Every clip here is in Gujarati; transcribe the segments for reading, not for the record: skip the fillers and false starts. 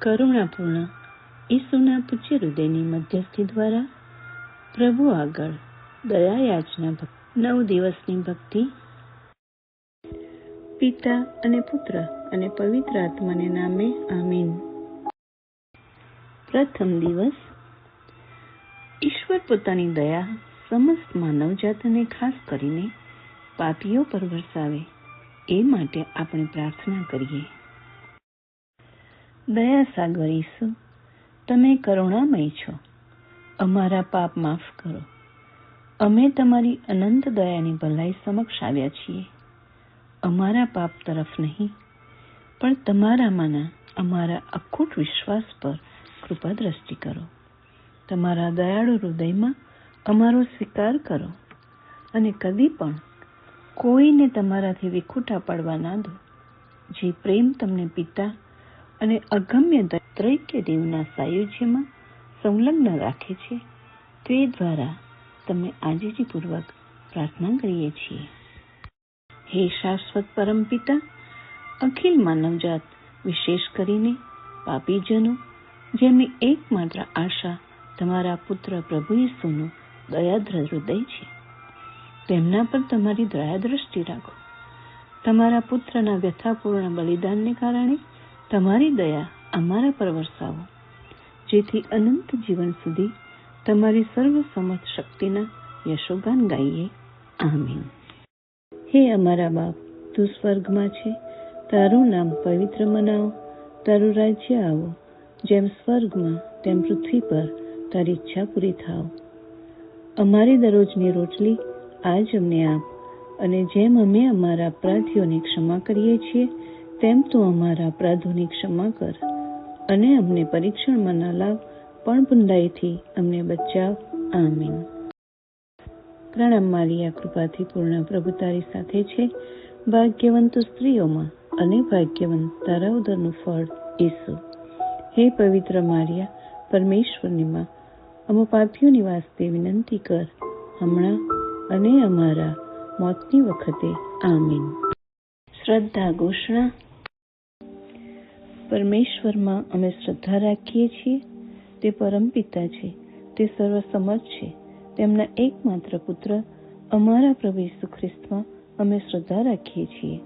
કરુણાપૂર્ણ ઈસુના પૂજ્ય હૃદયની મધ્યસ્થી દ્વારા પ્રભુ આગળ દયા યાચના 9 દિવસની ભક્તિ. પિતા અને પુત્ર અને પવિત્ર આત્માને નામે આમીન. પ્રથમ દિવસ. ઈશ્વર પોતાની દયા સમસ્ત માનવજાતને ખાસ કરીને પાપીઓ પર વરસાવે એ માટે આપણે પ્રાર્થના કરીએ. દયા સાગર ઈસુ, તમે કરુણામય છો. અમારા પાપ માફ કરો. અમે તમારી અનંત દયાની ભલાઈ સમક્ષ આવ્યા છીએ. અમારા પાપ તરફ નહીં, પણ તમારામાંના અમારા અખૂટ વિશ્વાસ પર કૃપા દ્રષ્ટિ કરો. તમારા દયાળુ હૃદયમાં અમારો સ્વીકાર કરો અને કદી પણ કોઈને તમારાથી વિખૂટા પડવા ના દો. જે પ્રેમ તમને પિતા અને અગમ્ય ત્રૈક્ય દેવના સાયુજ્યમાં સંલગ્ન રાખે છે, તે દ્વારા તમને આજીજીપૂર્વક પ્રાર્થના કરીએ છીએ. હે શાશ્વત પરમપિતા, અખિલ માનવજાત, વિશેષ કરીને પાપીજનો જેમની એકમાત્ર આશા તમારા પુત્ર પ્રભુ ઈસુનું દયાદ્ર હૃદય છે, તેમના પર તમારી દયા દ્રષ્ટિ રાખો. તમારા પુત્રના વ્યથાપૂર્ણ બલિદાનને કારણે તમારી દયા અમારા પર વરસાવો, જેથી અનંત જીવન સુધી તમારી સર્વસમર્થ શક્તિના યશોગાન ગાઈએ. આમીન. હે અમારા બાપ, તું સ્વર્ગમાં છે, તારું નામ પવિત્ર મનાવો. તારું રાજ્ય આવો. જેમ સ્વર્ગમાં તેમ પૃથ્વી પર તારી ઈચ્છા પૂરી થાવ. અમારી દરરોજની રોટલી આજ અમને આપ, અને જેમ અમે અમારા અપરાધીઓને ક્ષમા કરીએ છીએ, તેમ તું અમારા અપરાધોની ક્ષમા કર. અને અમને પરીક્ષણમાં ન લાવ, પણ બુરાઈથી અમને બચાવ. આમીન. પ્રણામ મારિયા, કૃપાથી પૂર્ણ, પ્રભુ તારી સાથે છે. ભાગ્યવંત સ્ત્રીઓમાં અને ભાગ્યવંત તારા ઉદરનું ફળ ઈસુ. હે પવિત્ર મારિયા, પરમેશ્વરની માં, અમે પાપીઓની વાસ્તે વિનંતી કર, હમણાં અને અમારા મોતની વખતે. આમીન. શ્રદ્ધા ઘોષણા. પરમેશ્વરમાં અમે શ્રદ્ધા રાખીએ છીએ. તે પરમપિતા છે, તે સર્વસમર્થ છે. તેમના એકમાત્ર પુત્ર અમારા પ્રભુ ઈસુ ખ્રિસ્તમાં અમે શ્રદ્ધા રાખીએ છીએ.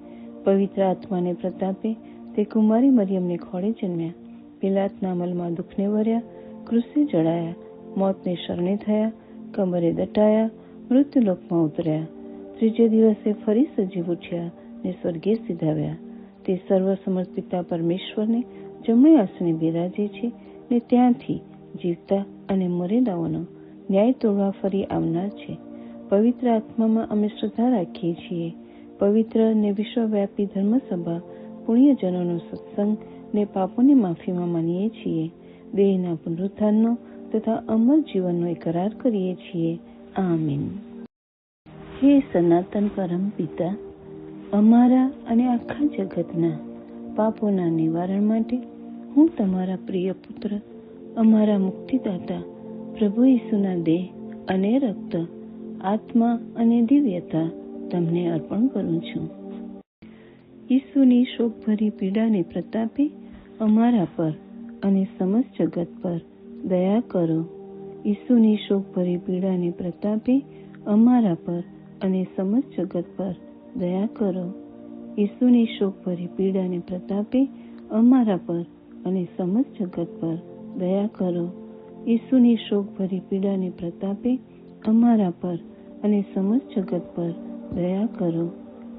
પવિત્ર આત્માને પ્રતાપે તે કુમારી મરિયમને ખોળે જન્મ્યા, પિલાતના અમલમાં દુઃખને વર્યા, ક્રૂસે જડાયા, મોતને શરણે થયા, કબરે દટાયા, મૃત્યુલોકમાં ઉતર્યા, ત્રીજે દિવસે ફરી સજીવ ઉઠ્યા ને સ્વર્ગે સીધાવ્યા. તે સર્વસમર્થ પિતા પરમેશ્વરને જમણે આસને બિરાજે છે ને ત્યાંથી જીવતા અને મરેલાઓનો ન્યાય તોડવા ફરી આવનાર છે. પવિત્ર આત્મામાં અમે શ્રદ્ધા રાખીએ છીએ. પવિત્ર ને વિશ્વવ્યાપી ધર્મસભા, પુણ્યજનોનો સત્સંગ ને પાપોની માફીમાં માનીએ છીએ. દેહના પુનરુત્થાનનો તથા અમર જીવનનો એકરાર કરીએ છીએ. આમીન. હે સનાતન પરમ પિતા, અમારા અને આખા જગતના પાપોના નિવારણ માટે હું તમારા પ્રિય પુત્ર, અમારા મુક્તિદાતા પ્રભુ ઈસુના દેહ અને રક્ત, આત્મા અને દિવ્યતા તમને અર્પણ કરું છું. ઈસુની શોકભરી પીડાને પ્રતાપે અમારા પર અને સમસ્ત જગત પર દયા કરો. ઈસુની શોકભરી પીડાને પ્રતાપે અમારા પર અને સમસ્ત જગત પર દયા કરો. ઈસુની શોકભરી પીડાને પ્રતાપે અમારા પર અને સમસ્ત જગત પર દયા કરો. ઈસુની શોકભરી પીડાને પ્રતાપે અમારા પર અને સમસ્ત જગત પર દયા કરો.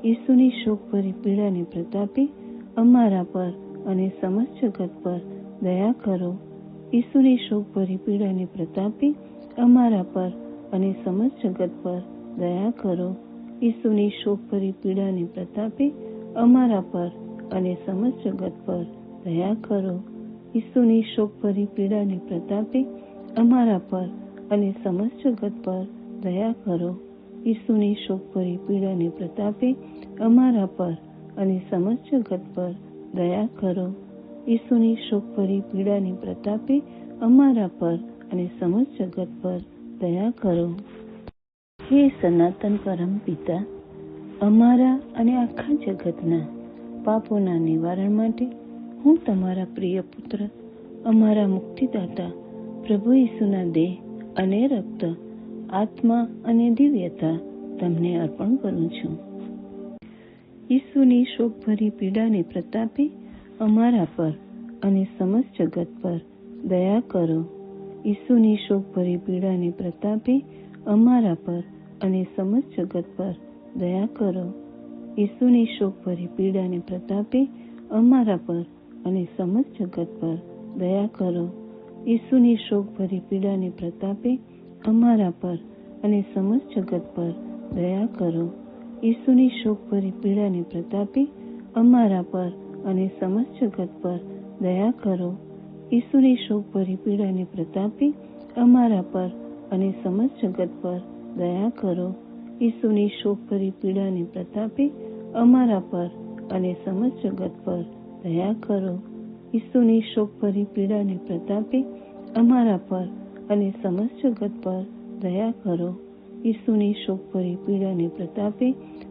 ઈસુની શોકભરી પીડાને પ્રતાપે અમારા પર અને સમસ્ત જગત પર દયા કરો. ઈસુની શોકભરી પીડાને પ્રતાપે અમારા પર અને સમસ્ત જગત પર દયા કરો. ઈસુની શોકભરી પીડાને પ્રતાપે અમારા પર અને સમસ્ત જગત પર દયા કરો. ઈસુની શોકભરી પીડાને પ્રતાપે અમારા પર અને સમસ્ત જગત પર દયા કરો. ઈસુની શોકભરી પીડાને પ્રતાપે અમારા પર અને સમસ્ત જગત પર દયા કરો. ઈસુની શોકભરી પીડાને પ્રતાપે અમારા પર અને સમસ્ત જગત પર દયા કરો. હે સનાતન પરમ પિતા, અમારા અને આખા જગતના પાપોના નિવારણ માટે હું તમારા પ્રિય પુત્ર, અમારા મુક્તિદાતા પ્રભુ ઈસુના દેહ અને રક્ત, આત્મા અને દિવ્યતા તમને અર્પણ કરું છું. ઈસુની શોકભરી પીડાને પ્રતાપે અમારા પર અને સમસ્ત જગત પર દયા કરો. ઈસુની શોકભરી પીડાને પ્રતાપે અમારા પર અને સમસ્ત જગત પર દયા કરો. ઈસુની શોકભરી પીડાને પ્રતાપે અમારા પર અને સમસ્ત જગત પર દયા કરો. ઈસુની શોકભરી પીડાને પ્રતાપે અમારા પર અને સમસ્ત જગત પર દયા કરો. ઈસુની શોકભરી પીડાને પ્રતાપે અમારા પર અને સમસ્ત જગત પર દયા કરો. ઈસુની શોકભરી પીડાને પ્રતાપે અમારા પર અને સમસ્ત જગત પર દયા કરો. ઈસુની શોકભરી પીડાને પ્રતાપે અમારા પર અને સમસ્ત જગત પર દયા કરો. ઈસુની શોકભરી પીડાને પ્રતાપે અમારા પર અને સમસ્ત જગત પર દયા કરો. ઈસુની શોકભરી પીડાને પ્રતાપે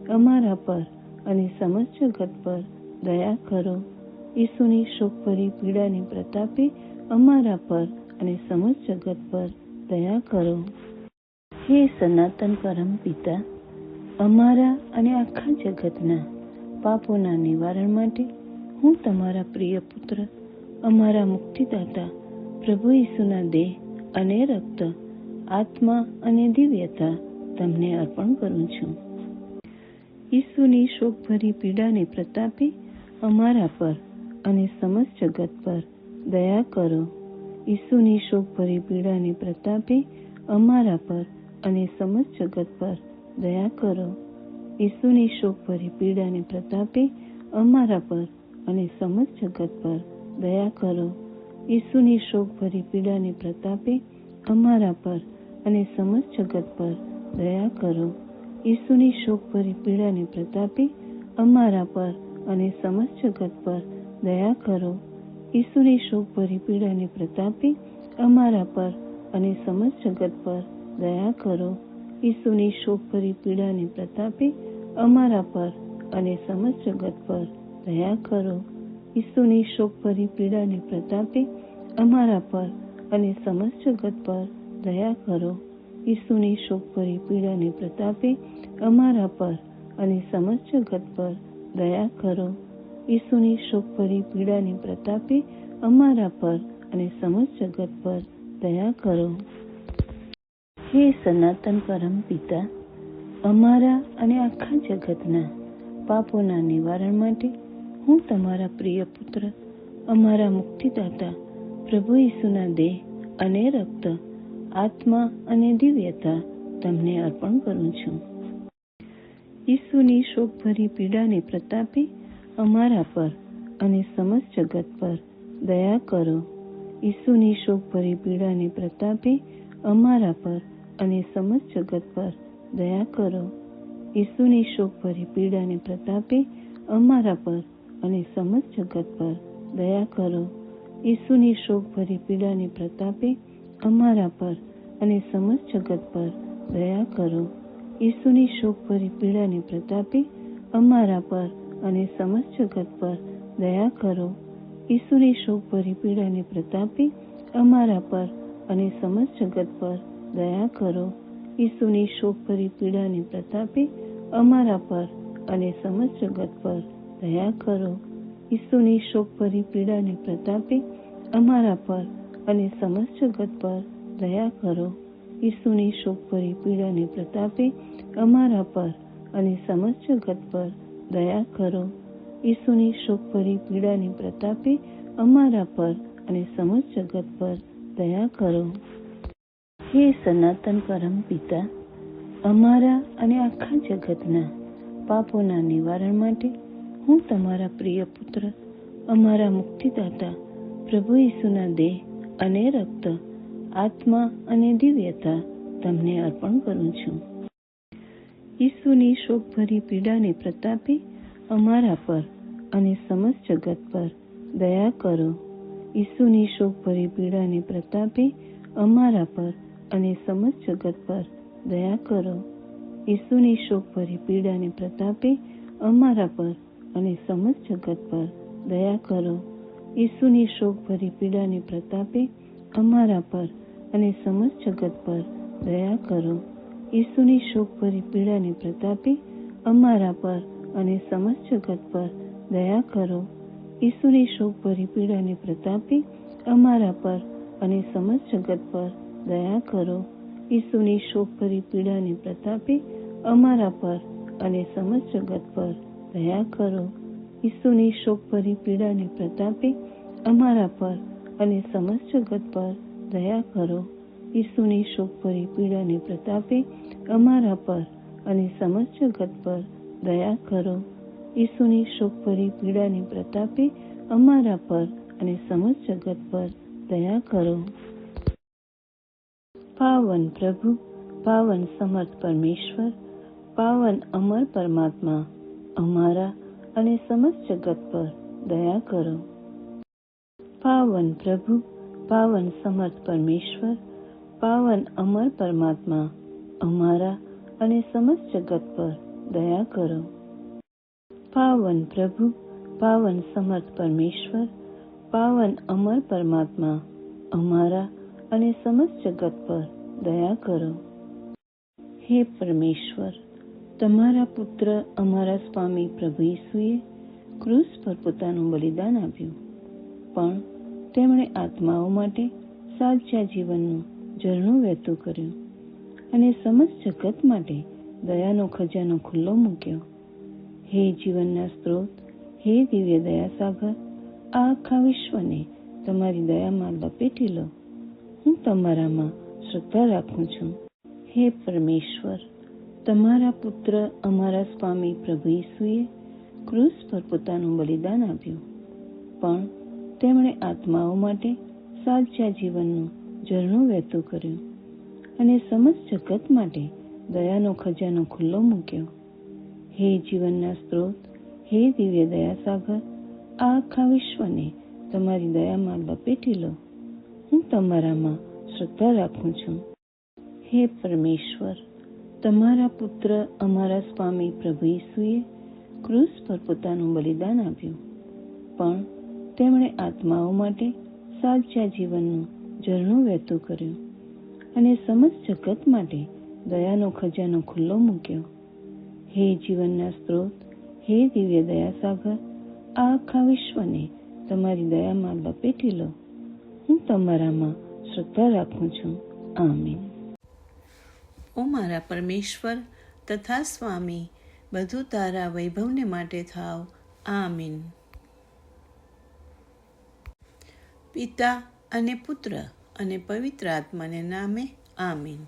અમારા પર અને સમસ્ત જગત પર દયા કરો. ઈસુની શોકભરી પીડાને પ્રતાપે અમારા પર અને સમસ્ત જગત પર દયા કરો. હે સનાતન પરમ પિતા, અમારા અને આખા જગતના પાપોના નિવારણ માટે હું તમારા પ્રિય પુત્ર, અમારા મુક્તિદાતા પ્રભુ ઈસુના દેહ અને રક્ત, આત્મા અને દિવ્યતા તમને અર્પણ કરું છું. ઈસુની શોકભરી પીડાને પ્રતાપે અમારા પર અને સમસ્ત જગત પર દયા કરો. ઈસુની શોકભરી પીડાને પ્રતાપે અમારા પર અને સમસ્ત જગત પર દયા કરો. ઈસુની શોકભરી પીડાને પ્રતાપે અમારા પર અને સમસ્ત જગત પર દયા કરો. ઈસુની શોકભરી પીડાને પ્રતાપે અમારા પર અને સમસ્ત જગત પર દયા કરો. ઈસુની શોકભરી પીડાને પ્રતાપે અમારા પર અને સમસ્ત જગત પર દયા કરો. ઈસુની શોકભરી પીડાને પ્રતાપે અમારા પર અને સમસ્ત જગત પર દયા કરો. ઈસુની શોકભરી પીડાને પ્રતાપે અમારા પર અને સમસ્ત જગત પર દયા કરો. ઈસુની શોકભરી પીડાને પ્રતાપે અમારા પર અને સમસ્ત જગત પર દયા કરો. ઈસુની શોકભરી પીડાને પ્રતાપે અમારા પર અને સમસ્ત જગત પર દયા કરો. ઈસુની શોકભરી પીડાને પ્રતાપે અમારા પર અને સમસ્ત જગત પર દયા કરો. હે સનાતન પરમ પિતા, અમારા અને આખા જગતના પાપોના નિવારણ માટે હું તમારા પ્રિય પુત્ર, અમારા મુક્તિદાતા પ્રભુ ઈસુના દેહ અને રક્ત, આત્મા અને દિવ્યતા તમને અર્પણ કરું છું. ઈસુની શોકભરી પીડાને પ્રતાપે અમારા પર અને સમસ્ત જગત પર દયા કરો. ઈસુની શોકભરી પીડાને પ્રતાપે અમારા પર અને સમસ્ત જગત પર દયા કરો. ઈસુની શોકભરી પીડાને પ્રતાપે અમારા પર અને સમસ્ત જગત પર દયા કરો. ઈસુની શોકભરી પીડાને પ્રતાપે અમારા પર અને સમસ્ત જગત પર દયા કરો. ઈસુની શોકભરી પીડાને પ્રતાપે અમારા પર અને સમસ્ત જગત પર દયા કરો. ઈસુની શોકભરી પીડાને પ્રતાપે અમારા પર અને સમસ્ત જગત પર દયા કરો. ઈસુની શોકભરી પીડાને પ્રતાપે અમારા પર અને સમસ્ત જગત પર દયા કરો. ઈસુની શોકભરી પીડાને પ્રતાપે અમારા પર અને સમસ્ત જગત પર દયા કરો. ઈસુની શોકભરી પીડાને પ્રતાપે અમારા પર અને સમસ્ત જગત પર દયા કરો. ઈસુની શોકભરી પીડાને પ્રતાપે અમારા પર અને સમસ્ત જગત પર દયા કરો. હે સનાતન પરમ પિતા, અમારા અને આખા જગતના પાપોના નિવારણ માટે હું તમારા પ્રિય પુત્ર, અમારા મુક્તિદાતા પ્રભુ ઈસુના દેહ અને રક્ત, આત્મા અને દિવ્યતા તમને અર્પણ કરું છું. ઈસુની શોકભરી પીડાને પ્રતાપે અમારા પર અને સમસ્ત જગત પર દયા કરો. ઈસુની શોકભરી પીડાને પ્રતાપે અમારા પર અને સમસ્ત જગત પર દયા કરો. ઈસુની શોકભરી પીડાને પ્રતાપે અમારા પર અને સમસ્ત જગત પર દયા કરો. ઈસુની શોકભરી પીડાની પ્રતાપે અમારા પર અને સમસ્ત જગત પર દયા કરો. ઈસુની શોકભરી પીડાની પ્રતાપે અમારા પર અને સમસ્ત જગત પર દયા કરો. ઈસુની શોકભરી પીડાની પ્રતાપે અમારા પર અને સમસ્ત જગત પર દયા કરો. ઈસુની શોકભરી પીડાની પ્રતાપે અમારા પર અને સમસ્ત જગત પર દયા કરો. ઈસુની શોકભરી પીડાની પ્રતાપે અમારા પર અને સમસ્ત જગત પર દયા કરો. ઈસુની શોકભરી પીડાની પ્રતાપે અમારા પર અને સમસ્ત જગત પર દયા કરો. ઈસુની શોકભરી પીડાની પ્રતાપે અમારા પર અને સમસ્ત જગત પર દયા કરો. પાવન પ્રભુ, પાવન સમર્થ પરમેશ્વર, પાવન અમર પરમાત્મા, અમારા અને સમસ્ત જગત પર દયા કરો. પાવન પ્રભુ, પાવન સમર્થ પરમેશ્વર, પાવન અમર પરમાત્મા, અમારા અને સમસ્ત જગત પર દયા કરો. પાવન પ્રભુ, પાવન સમર્થ પરમેશ્વર, પાવન અમર પરમાત્મા, અમારા અને સમસ્ત જગત પર દયા કરો. હે પરમેશ્વર, તમારા પુત્ર અમારા સ્વામી પ્રભુ ઈસુએ ક્રૂસ પર પોતાનું બલિદાન આપ્યું, પણ તેમણે આત્માઓ માટે સાચા જીવનનું ઝરણું વહેતું કર્યું અને સમસ્ત જગત માટે દયાનો ખજાનો ખુલ્લો મૂક્યો. હે જીવનના સ્ત્રોત, હે દિવ્ય દયાસાગર, આ આખા વિશ્વને તમારી દયામાં લપેટી લો. હું તમારામાં શ્રદ્ધા રાખું છું. હે પરમેશ્વર, તમારા પુત્ર અમારા સ્વામી પ્રભુ ઈસુએ ક્રૂસ પર પોતાનું બલિદાન આપ્યું, પણ તેમણે આત્માઓ માટે સાચા જીવનનું ઝરણું વહેતું કર્યું અને સમસ્ત જગત માટે દયાનો ખજાનો ખુલ્લો મૂક્યો. હે જીવનના સ્ત્રોત, હે દિવ્ય દયાસાગર, આ આખા વિશ્વને તમારી દયામાં લપેટી લો. હું તમારામાં શ્રદ્ધા રાખું છું. હે પરમેશ્વર, તમારા પુત્ર અમારા સ્વામી પ્રભુ ઈસુએ ક્રૂસ પર પોતાનું બલિદાન આપ્યું, પણ તેમણે આત્માઓ માટે સાચા જીવનનું ઝરણું વહેતું કર્યું અને સમસ્ત જગત માટે દયાનો ખજાનો ખુલ્લો મૂક્યો. હે જીવનના સ્ત્રોત, હે દિવ્ય દયાસાગર, આ આખા વિશ્વને તમારી દયામાં લપેટી લો. હું તમારામાં શ્રદ્ધા રાખું છું. આમીન. ઓ મારા પરમેશ્વર તથા સ્વામી, બધું તારા વૈભવને માટે થાવ. આમીન. પિતા અને પુત્ર અને પવિત્ર આત્માને નામે. આમીન.